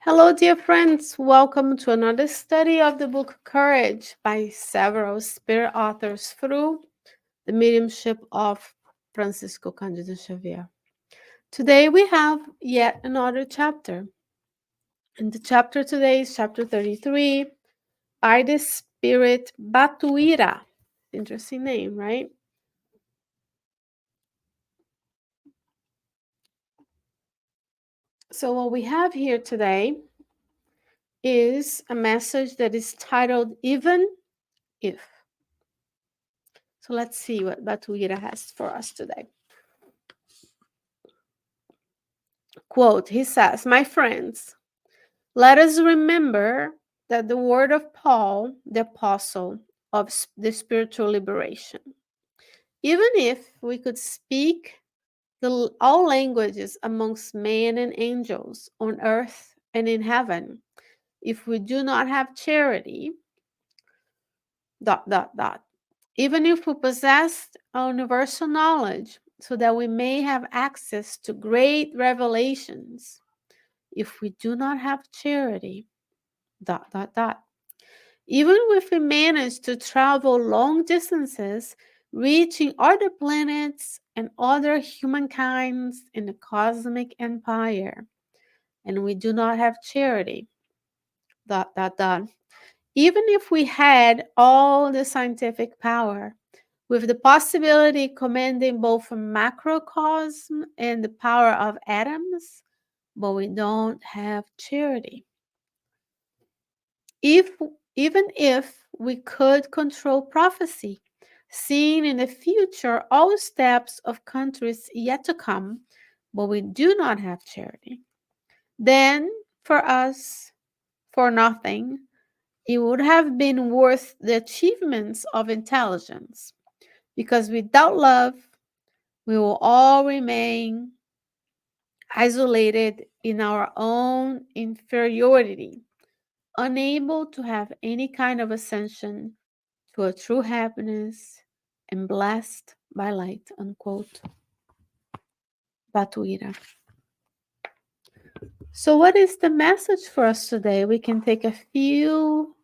Hello, dear friends. Welcome to another study of the book Courage by several spirit authors through the mediumship of Francisco Cândido Xavier. Today we have yet another chapter. And the chapter today is chapter 33 by the spirit Batuira. Interesting name, right? So, what we have here today is a message that is titled Even If. So let's see what Batuira has for us today. Quote, he says, "My friends, let us remember that the word of Paul, the apostle of the spiritual liberation, even if we could speak all languages amongst men and angels on earth and in heaven, if we do not have charity, dot, dot, dot, even if we possessed a universal knowledge so that we may have access to great revelations, if we do not have charity, dot, dot, dot. Even if we manage to travel long distances, reaching other planets and other humankinds in the cosmic empire, and we do not have charity, dot, dot, dot. Even if we had all the scientific power, with the possibility commanding both a macrocosm and the power of atoms, but we don't have charity. If even if we could control prophecy, seeing in the future all steps of countries yet to come, but we do not have charity, then for us, for nothing, it would have been worth the achievements of intelligence, because without love, we will all remain isolated in our own inferiority, unable to have any kind of ascension to a true happiness and blessed by light. Unquote. Batuira. So, what is the message for us today? We can take a few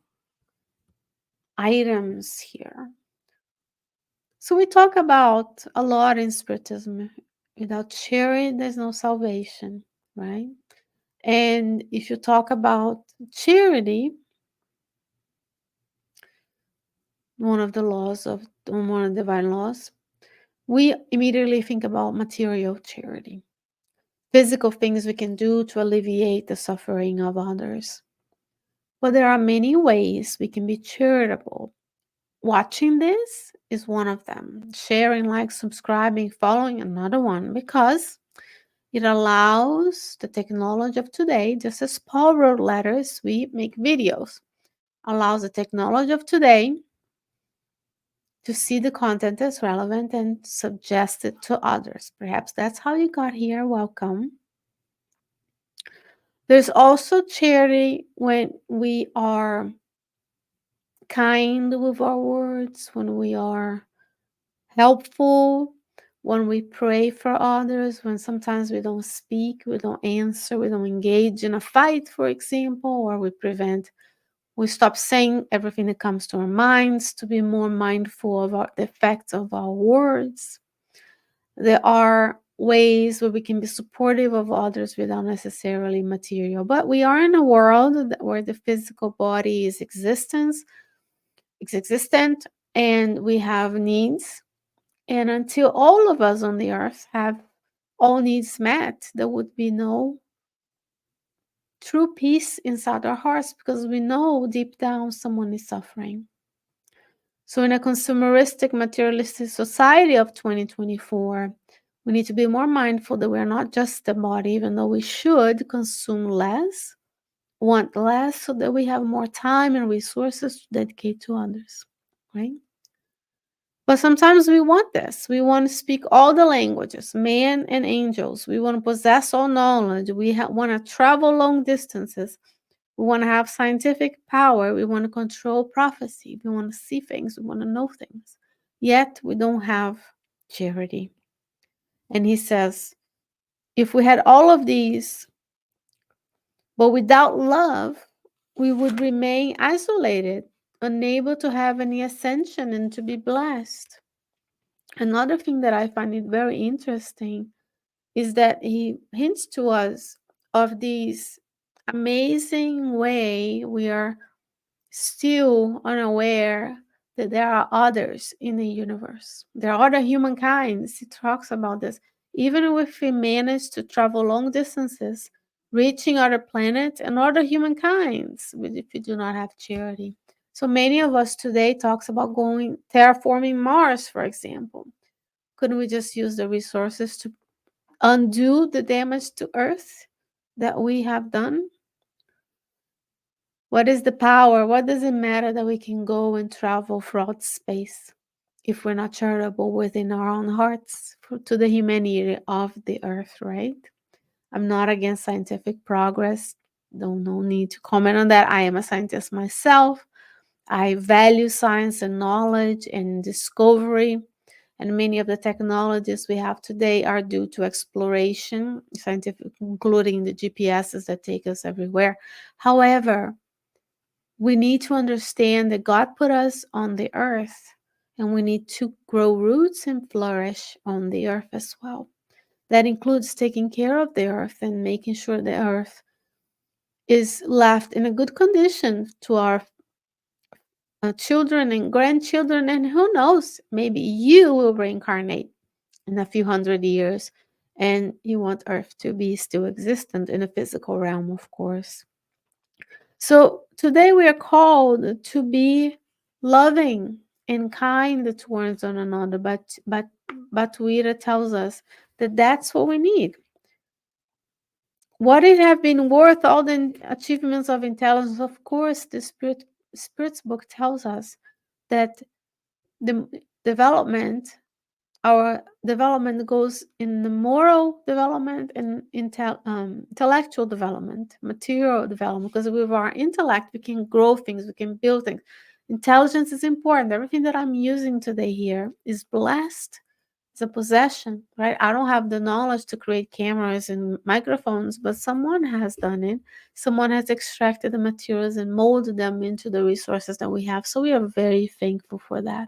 items here. So, we talk about a lot in Spiritism. Without charity, there's no salvation, right? And if you talk about charity, one of the divine laws, we immediately think about material charity, physical things we can do to alleviate the suffering of others. But there are many ways we can be charitable. Watching this is one of them. Sharing, like, subscribing, following, another one, because it allows the technology of today, just as Paul wrote letters, we make videos, allows the technology of today to see the content as relevant and suggest it to others. Perhaps that's how you got here. Welcome. There's also charity when we are kind with our words, when we are helpful, when we pray for others, when sometimes we don't speak, we don't answer, we don't engage in a fight, for example, or we stop saying everything that comes to our minds to be more mindful of the effects of our words. There are ways where we can be supportive of others without necessarily material. But we are in a world where the physical body is existent, and we have needs. And until all of us on the earth have all needs met, there would be no true peace inside our hearts, because we know deep down someone is suffering. So, in a consumeristic, materialistic society of 2024, we need to be more mindful that we're not just the body, even though we should consume less, want less, so that we have more time and resources to dedicate to others, right? But sometimes we want this. We want to speak all the languages, man and angels. We want to possess all knowledge. We want to travel long distances. We want to have scientific power. We want to control prophecy. We want to see things. We want to know things. Yet we don't have charity. And he says, if we had all of these, But without love, we would remain isolated, unable to have any ascension and to be blessed. Another thing that I find it very interesting is that he hints to us of this amazing way we are still unaware that there are others in the universe. There are other humankinds. He talks about this. Even if we manage to travel long distances, reaching other planets and other humankinds, if we do not have charity. So many of us today talks about going terraforming Mars, for example. Couldn't we just use the resources to undo the damage to Earth that we have done? What is the power? What does it matter that we can go and travel throughout space if we're not charitable within our own hearts to the humanity of the Earth, right? I'm not against scientific progress. No need to comment on that. I am a scientist myself. I value science and knowledge and discovery. And many of the technologies we have today are due to exploration, scientific, including the GPSs that take us everywhere. However, we need to understand that God put us on the earth and we need to grow roots and flourish on the earth as well. That includes taking care of the earth and making sure the earth is left in a good condition to our children and grandchildren. And who knows, maybe you will reincarnate in a few hundred years and you want earth to be still existent in a physical realm, of course. So today we are called to be loving and kind towards one another, but Rita tells us that that's what we need. Would it have been worth all the achievements of intelligence? Of course, the Spirit's book tells us that the development, our development goes in the moral development and intellectual development, material development, because with our intellect we can grow things, we can build things. Intelligence is important. Everything that I'm using today here is blessed. It's a possession, right? I don't have the knowledge to create cameras and microphones, but someone has done it. Someone has extracted the materials and molded them into the resources that we have, so we are very thankful for that.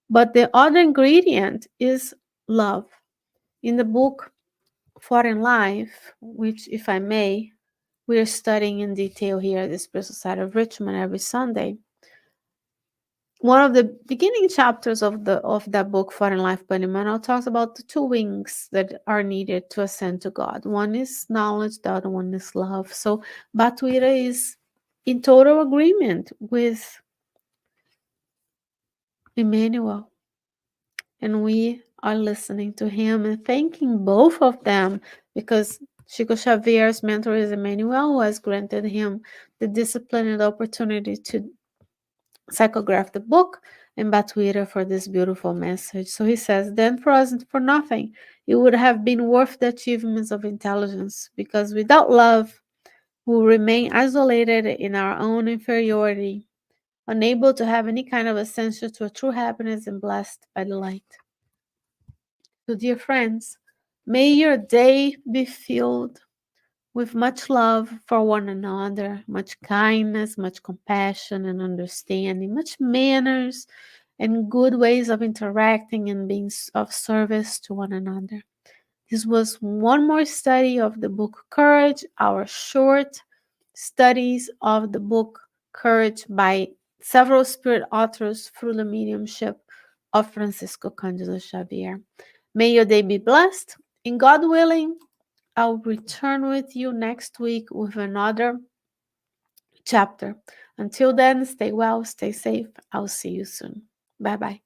But the other ingredient is love. In the book Foreign Life, which, if I may, we are studying in detail here at the Spiritual Society of Richmond every Sunday. One of the beginning chapters of that book, Foreign Life by Emmanuel, talks about the two wings that are needed to ascend to God. One is knowledge, the other one is love. So Batuira is in total agreement with Emmanuel, and we are listening to him and thanking both of them, because Chico Xavier's mentor is Emmanuel, who has granted him the discipline and the opportunity to psychograph the book, and Batuira for this beautiful message. So he says, then for us, for nothing, it would have been worth the achievements of intelligence, because without love, we will remain isolated in our own inferiority, unable to have any kind of ascension to a true happiness and blessed by the light. So, dear friends, may your day be filled with much love for one another, much kindness, much compassion and understanding, much manners and good ways of interacting and being of service to one another. This was one more study of the book Courage, our short studies of the book Courage by several spirit authors through the mediumship of Francisco Cândido Xavier. May your day be blessed, and God willing, I'll return with you next week with another chapter. Until then, stay well, stay safe. I'll see you soon. Bye bye.